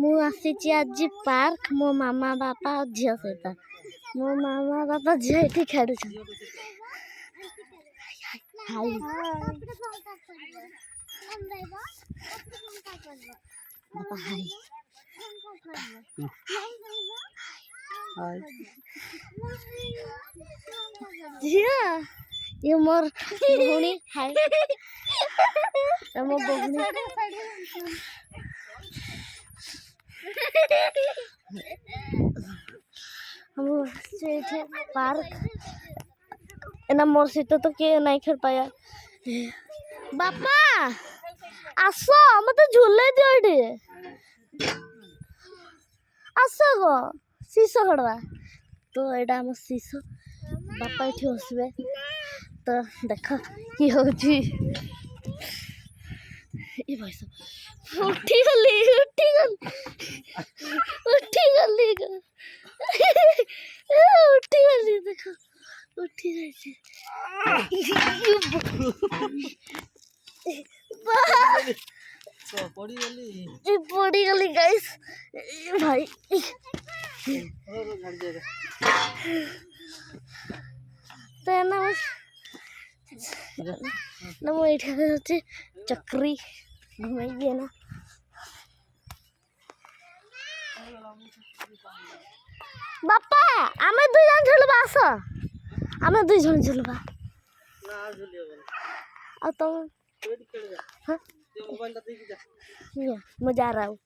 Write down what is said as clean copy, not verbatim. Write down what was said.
मु आसी आज पार्क मो मामा बापा और झील सहित मो मामा बापा झील ये खेलु झिया ये मोर भौणी हाय मो भौणी हम पार्क एना मोर सहित तो के नहीं खेल पाया बापा आस मत झूले दियो आस गो शीश खड़वा तो एटा आम शीश बापा ये हसबे तो देख कि हूँ ये भैस उठी गली देख उठी पड़ी गली गाइस भाई तो ना मुझे चक्री घुमाइए ना बापा आमे दुई जन झुलबा आस आमे दुई जन झुलबा आ तुम हाँ मैं जा रहा हूँ।